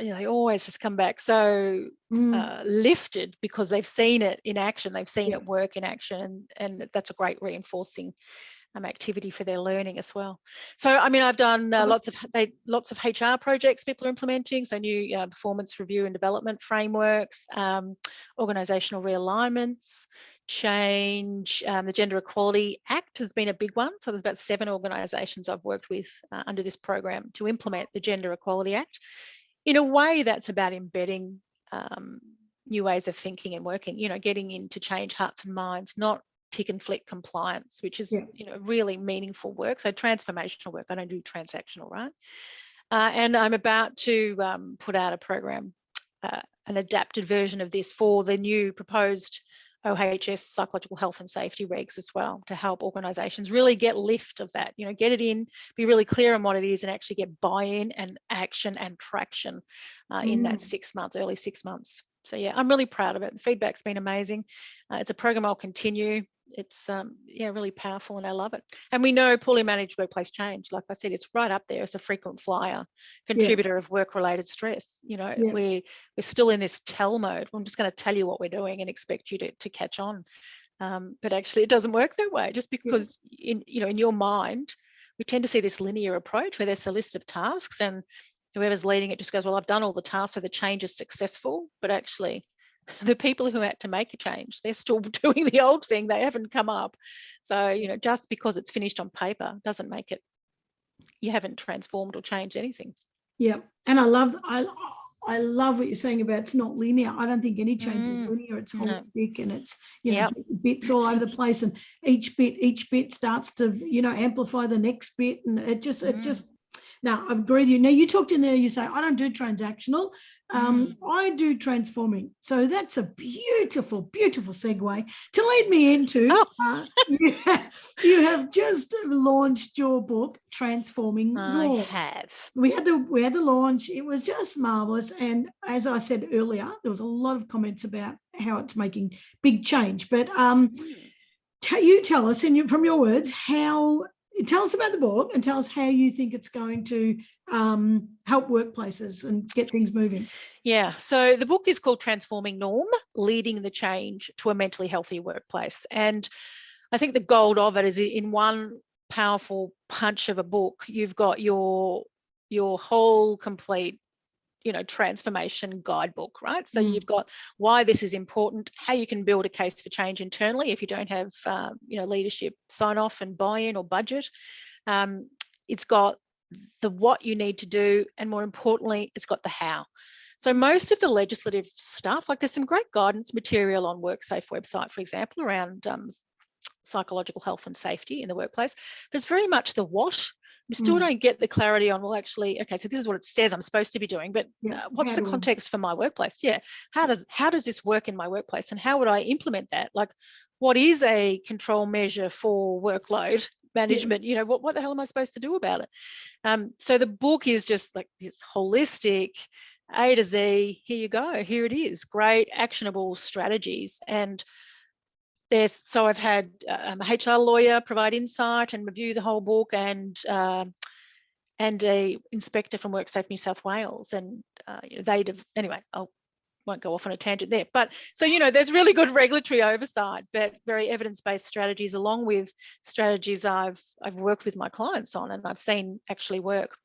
Speaker 2: you know, they always just come back so lifted because they've seen it in action, they've seen it work in action, and that's a great reinforcing activity for their learning as well. So, I mean, I've done lots of HR projects people are implementing, so new performance review and development frameworks, organisational realignments, change. The Gender Equality Act has been a big one. So there's about 7 organisations I've worked with under this program to implement the Gender Equality Act. In a way, that's about embedding new ways of thinking and working, you know, getting into change hearts and minds, not tick and flick compliance, which is, you know, really meaningful work. So transformational work, I don't do transactional, right? And I'm about to put out a program, an adapted version of this for the new proposed OHS psychological health and safety regs as well, to help organisations really get lift of that, you know, get it in, be really clear on what it is, and actually get buy-in and action and traction in that early 6 months. So yeah, I'm really proud of it. The feedback's been amazing. It's a program I'll continue. It's really powerful, and I love it. And we know poorly managed workplace change, like I said, it's right up there as a frequent flyer contributor of work-related stress. You know, we're still in this tell mode. I'm just going to tell you what we're doing and expect you to catch on. But actually, it doesn't work that way. Just because in your mind, we tend to see this linear approach where there's a list of tasks, and whoever's leading it just goes, well, I've done all the tasks, so the change is successful. But actually, the people who had to make a change, they're still doing the old thing. They haven't come up. So, you know, just because it's finished on paper doesn't make it, you haven't transformed or changed anything.
Speaker 1: Yeah. And I I love what you're saying about it's not linear. I don't think any change is linear. It's holistic, and it's, you know, bits all over the place, and each bit starts to, you know, amplify the next bit, and it just now I agree with you. Now you talked in there, you say I don't do transactional, I do transforming. So that's a beautiful segue to lead me into you have just launched your book, Transforming Norm.
Speaker 2: I have.
Speaker 1: We had the launch. It was just marvelous, and as I said earlier, there was a lot of comments about how it's making big change. But you tell us, from your words, tell us about the book and tell us how you think it's going to help workplaces and get things moving.
Speaker 2: Yeah, so the book is called Transforming Norm, Leading the Change to a Mentally Healthy Workplace. And I think the gold of it is in one powerful punch of a book, you've got your whole complete, you know, transformation guidebook, right? So you've got why this is important, how you can build a case for change internally if you don't have, you know, leadership sign off and buy-in or budget. It's got the what you need to do, and more importantly, it's got the how. So most of the legislative stuff, like there's some great guidance material on WorkSafe website, for example, around psychological health and safety in the workplace, but it's very much the what. We still don't get the clarity on, well, actually, okay, so this is what it says I'm supposed to be doing, but what's the context for my workplace? Yeah, how does this work in my workplace, and how would I implement that? Like, what is a control measure for workload management? You know, what the hell am I supposed to do about it? So the book is just like this holistic A to Z. Here you go. Here it is. Great actionable strategies. And so I've had a HR lawyer provide insight and review the whole book, and a inspector from WorkSafe New South Wales, and you know, anyway, I won't go off on a tangent there. But so, you know, there's really good regulatory oversight, but very evidence-based strategies, along with strategies I've worked with my clients on and I've seen actually work.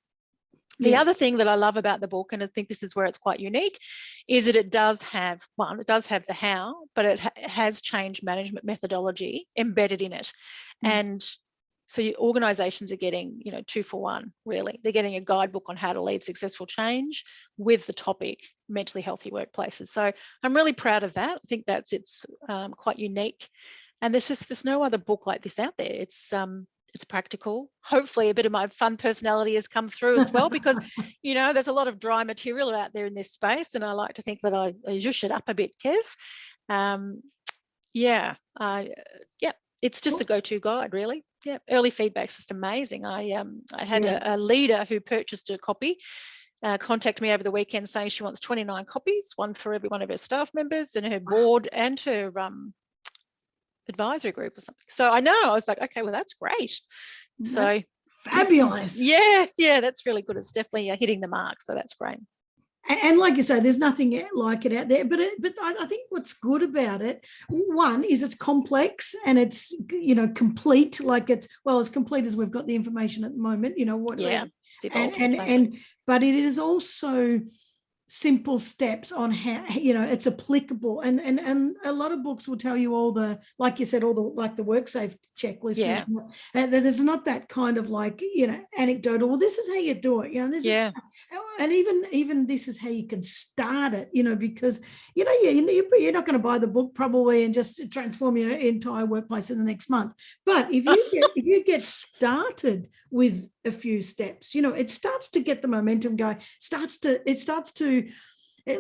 Speaker 2: The other thing that I love about the book, and I think this is where it's quite unique, is that it does have the how, but it has change management methodology embedded in it. And so organisations are getting, you know, 2 for 1, really. They're getting a guidebook on how to lead successful change with the topic mentally healthy workplaces. So I'm really proud of that. I think it's quite unique. And there's no other book like this out there. It's practical. Hopefully a bit of my fun personality has come through as well, because, you know, there's a lot of dry material out there in this space, and I like to think that I zhoosh it up a bit, Kez. It's just the go-to guide, really. Yeah, early feedback's just amazing. I had a leader who purchased a copy, contact me over the weekend saying she wants 29 copies, one for every one of her staff members and her board and her advisory group or something. So I was like, okay, well, that's great. So
Speaker 1: fabulous.
Speaker 2: Yeah, that's really good. It's definitely hitting the mark. So that's great.
Speaker 1: And like you say, there's nothing like it out there. But I think what's good about it, one, is it's complex and it's, you know, complete. Like it's as complete as we've got the information at the moment. You know what?
Speaker 2: Yeah.
Speaker 1: But it is also simple steps on how, you know, it's applicable, and a lot of books will tell you all the, like you said, all the, like the WorkSafe checklist, and there's not that kind of, like, you know, anecdotal, well, this is how you do it, you know, this is, and even this is how you can start it, you know, because, you know, you're not going to buy the book probably and just transform your entire workplace in the next month, but if you get started with a few steps, you know, it starts to get the momentum going, it starts to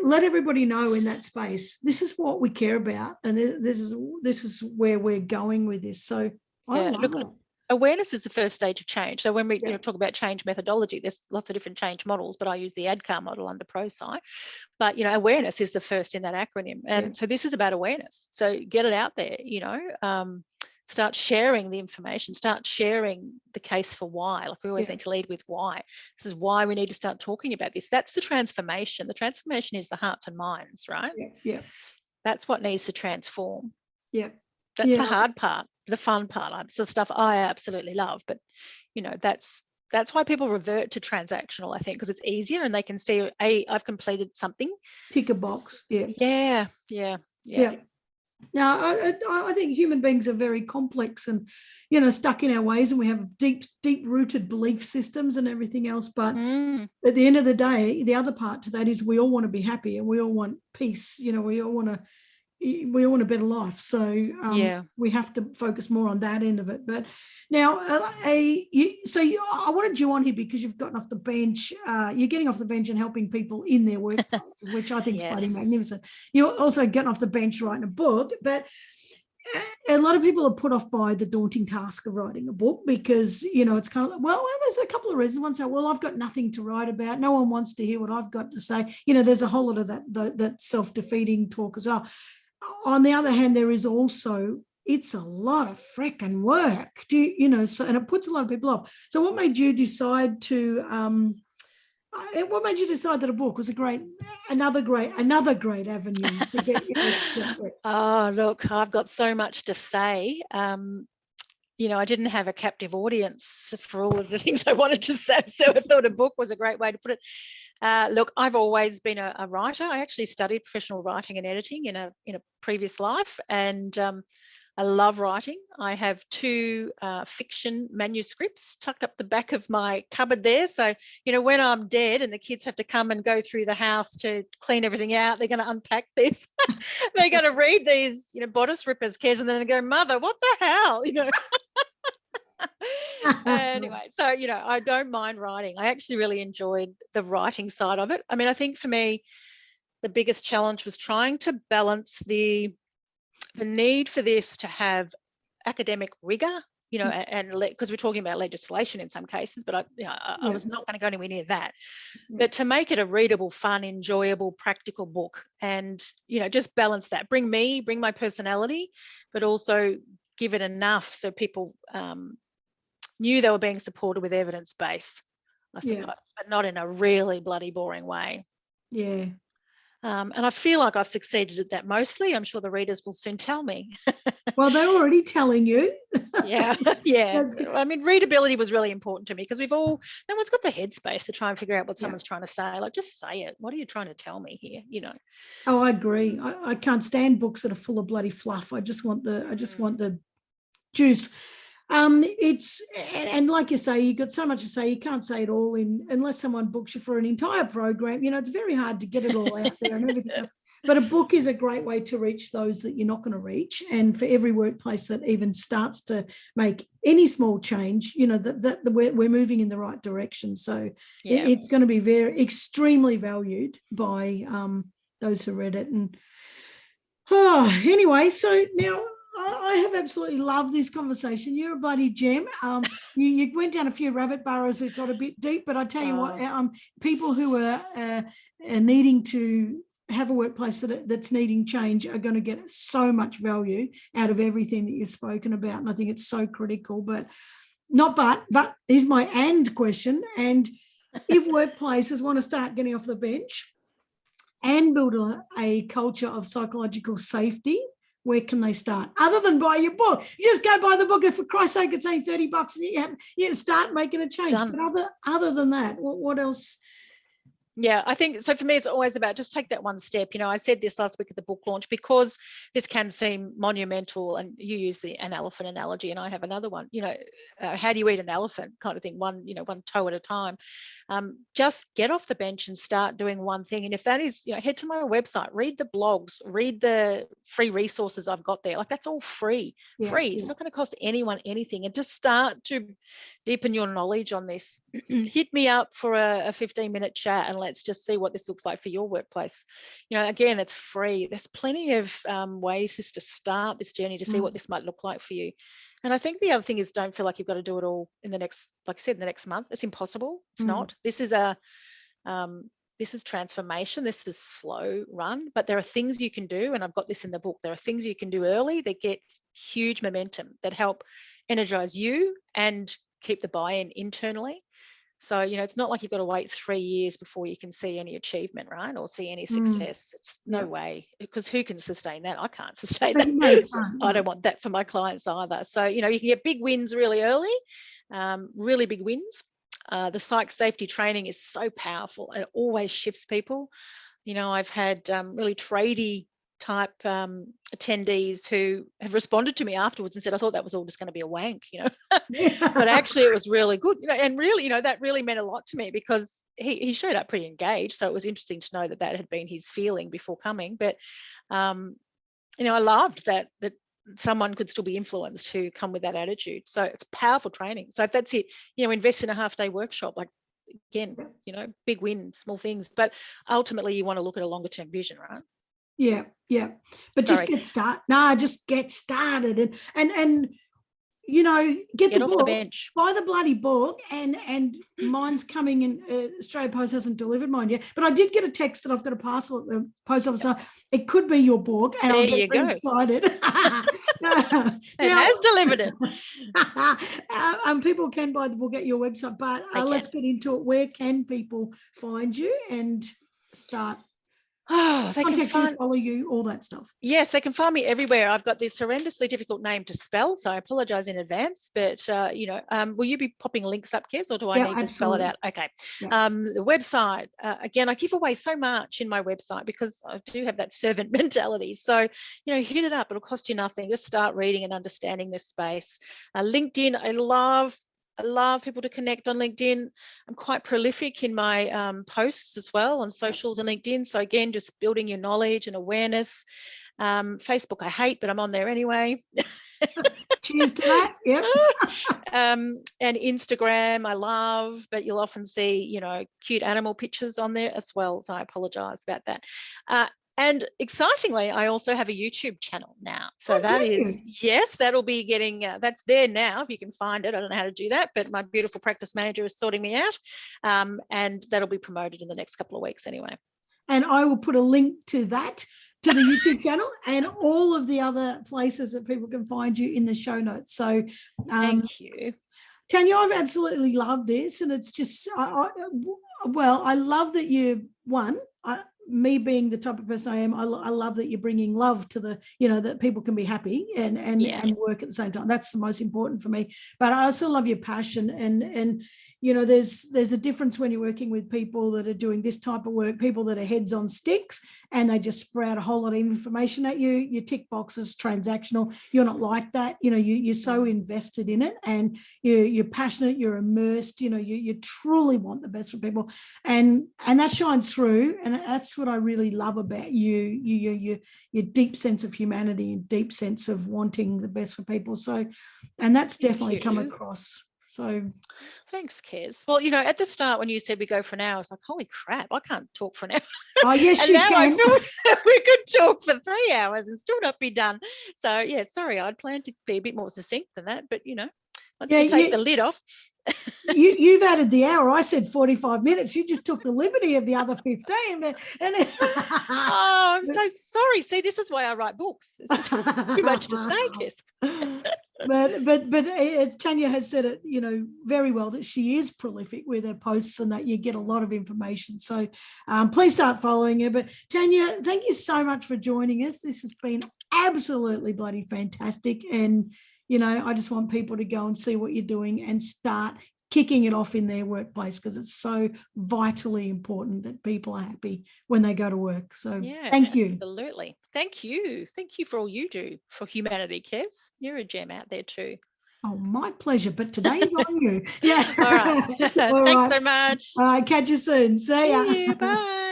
Speaker 1: let everybody know in that space, this is what we care about, and this is where we're going with this. So
Speaker 2: awareness is the first stage of change. So when we talk about change methodology, there's lots of different change models, but I use the ADCAR model under ProSci. But, you know, awareness is the first in that acronym. And so this is about awareness. So get it out there, you know, start sharing the information, start sharing the case for why. Like we always need to lead with why. This is why we need to start talking about this. That's the transformation. The transformation is the hearts and minds, right?
Speaker 1: Yeah.
Speaker 2: That's what needs to transform.
Speaker 1: Yeah.
Speaker 2: That's the hard part, the fun part. It's the stuff I absolutely love. But, you know, that's why people revert to transactional, I think, because it's easier and they can see, I've completed something.
Speaker 1: Tick a box. Yeah.
Speaker 2: Yeah.
Speaker 1: Now, I think human beings are very complex and, stuck in our ways, and we have deep-rooted belief systems and everything else. But at the end of the day, the other part to that is we all want to be happy and we all want peace. We all want a better life. So we have to focus more on that end of it. But now, I wanted you on here because you've gotten off the bench. You're getting off the bench and helping people in their workplaces, which I think is bloody magnificent. You're also getting off the bench writing a book, but a lot of people are put off by the daunting task of writing a book because, it's kind of, well, there's a couple of reasons. One say, well, I've got nothing to write about. No one wants to hear what I've got to say. There's a whole lot of that self-defeating talk as well. On the other hand, there is also, it's a lot of freaking work, and it puts a lot of people off. So what made you decide that a book was another great avenue to get
Speaker 2: Oh, look, I've got so much to say. I didn't have a captive audience for all of the things I wanted to say, so I thought a book was a great way to put it. Look, I've always been a writer. I actually studied professional writing and editing in a previous life, and I love writing. I have 2 fiction manuscripts tucked up the back of my cupboard there. So, when I'm dead and the kids have to come and go through the house to clean everything out, they're going to unpack this. They're going to read these, bodice rippers, Kez, and then they go, Mother, what the hell? Anyway, so, I don't mind writing. I actually really enjoyed the writing side of it. I mean, I think for me, the biggest challenge was trying to balance the need for this to have academic rigor, and because we're talking about legislation in some cases, but I was not going to go anywhere near that. But to make it a readable, fun, enjoyable, practical book, and just balance that, bring my personality, but also give it enough so people knew they were being supported with evidence base, I suppose, but not in a really bloody boring way.
Speaker 1: Yeah.
Speaker 2: And I feel like I've succeeded at that mostly. I'm sure the readers will soon tell me.
Speaker 1: Well, they're already telling you.
Speaker 2: Yeah. I mean, readability was really important to me because no one's got the headspace to try and figure out what someone's trying to say. Like, just say it. What are you trying to tell me here?
Speaker 1: Oh, I agree. I can't stand books that are full of bloody fluff. I just want the juice. It's, and like you say, you've got so much to say, you can't say it all unless someone books you for an entire program. It's very hard to get it all out there and everything else. But a book is a great way to reach those that you're not going to reach. And for every workplace that even starts to make any small change, that we're moving in the right direction. So it's going to be extremely valued by those who read it. And anyway, so now, I have absolutely loved this conversation. You're a bloody gem. You went down a few rabbit burrows that got a bit deep, but I tell you what, people who are needing to have a workplace that's needing change are going to get so much value out of everything that you've spoken about, and I think it's so critical. But here's my and question. And if workplaces want to start getting off the bench and build a culture of psychological safety, where can they start? Other than buy your book. You just go buy the book, and for Christ's sake, it's only $30 and you start making a change. Done. But other than that, what else?
Speaker 2: Yeah, I think so. For me, it's always about just take that one step. I said this last week at the book launch, because this can seem monumental, and you use an elephant analogy, and I have another one. How do you eat an elephant kind of thing? One toe at a time. Just get off the bench and start doing one thing. And if that is, head to my website, read the blogs, read the free resources I've got there. Like, that's all free. Free. It's not going to cost anyone anything. And just start to deepen your knowledge on this. Hit me up for a 15-minute chat, and let's just see what this looks like for your workplace. Again, it's free. There's plenty of ways just to start this journey to see what this might look like for you. And I think the other thing is, don't feel like you've got to do it all in the next, like I said, in the next month. It's impossible. It's not. This is transformation. This is slow run, but there are things you can do, and I've got this in the book. There are things you can do early that get huge momentum, that help energize you and keep the buy-in internally. So, it's not like you've got to wait 3 years before you can see any achievement, right? Or see any success. It's no way, because who can sustain that? I can't sustain that. So I don't want that for my clients either. So, you can get big wins really early, really big wins. The psych safety training is so powerful. It always shifts people. I've had really tradie type attendees who have responded to me afterwards and said, I thought that was all just going to be a wank, but actually it was really good, and really, that really meant a lot to me, because he showed up pretty engaged. So it was interesting to know that had been his feeling before coming. But, I loved that someone could still be influenced who come with that attitude. So it's powerful training. So if that's it, invest in a half-day workshop, like, again, big win, small things, but ultimately you want to look at a longer term vision, right?
Speaker 1: Yeah. But just get started. Just get started and get the book,
Speaker 2: off the bench.
Speaker 1: Buy the bloody book, and mine's coming in. Australia Post hasn't delivered mine yet, but I did get a text that I've got a parcel at the post office. So it could be your book, and
Speaker 2: there
Speaker 1: I'll get
Speaker 2: you go.
Speaker 1: excited.
Speaker 2: It has delivered it.
Speaker 1: People can buy the book at your website, but let's get into it. Where can people find you and start?
Speaker 2: They can
Speaker 1: follow you, all that stuff.
Speaker 2: Yes, they can find me everywhere. I've got this horrendously difficult name to spell, so I apologise in advance. But will you be popping links up, Kez, or do I need to spell it out? Okay. Yeah. The website, again, I give away so much in my website because I do have that servant mentality. So hit it up. It'll cost you nothing. Just start reading and understanding this space. LinkedIn, I love people to connect on LinkedIn. I'm quite prolific in my posts as well on socials and LinkedIn. So again, just building your knowledge and awareness. Facebook I hate, but I'm on there anyway.
Speaker 1: Cheers to that. Yep.
Speaker 2: And Instagram I love, but you'll often see, cute animal pictures on there as well. So I apologise about that. And excitingly, I also have a YouTube channel now. So that'll be getting, that's there now, if you can find it. I don't know how to do that, but my beautiful practice manager is sorting me out. And that'll be promoted in the next couple of weeks anyway.
Speaker 1: And I will put a link to that, to the YouTube channel, and all of the other places that people can find you in the show notes. So
Speaker 2: thank you.
Speaker 1: Tanya, I've absolutely loved this. And it's just, I love that me being the type of person I am, I love that you're bringing love to the, that people can be happy and work at the same time. That's the most important for me. But I also love your passion, and there's a difference when you're working with people that are doing this type of work, people that are heads on sticks and they just sprout a whole lot of information at you. You tick boxes, transactional. You're not like that. You're so invested in it, and you're passionate, you're immersed, you truly want the best for people. And that shines through. And that's what I really love about you, your deep sense of humanity and deep sense of wanting the best for people. So, and that's definitely come across. So
Speaker 2: thanks, Kez. Well, at the start when you said we go for an hour, I was like, holy crap, I can't talk for an hour.
Speaker 1: Oh, yes,
Speaker 2: and
Speaker 1: you
Speaker 2: now
Speaker 1: can.
Speaker 2: I feel we could talk for 3 hours and still not be done. So, yeah, sorry, I'd planned to be a bit more succinct than that, but, once you take the lid off.
Speaker 1: You've added the hour. I said 45 minutes. You just took the liberty of the other 15.
Speaker 2: Oh, I'm so sorry. See, this is why I write books. It's just too much to say, Kez.
Speaker 1: But Tanya has said it, very well, that she is prolific with her posts and that you get a lot of information. So please start following her. But Tanya, thank you so much for joining us. This has been absolutely bloody fantastic. And, I just want people to go and see what you're doing and start kicking it off in their workplace, because it's so vitally important that people are happy when they go to work. So thank you.
Speaker 2: Absolutely. Thank you. Thank you for all you do for humanity, Kez. You're a gem out there too.
Speaker 1: Oh, my pleasure. But today's on you. Yeah.
Speaker 2: All right. Thanks so much.
Speaker 1: All right. Catch you soon. See ya.
Speaker 2: See you. Bye.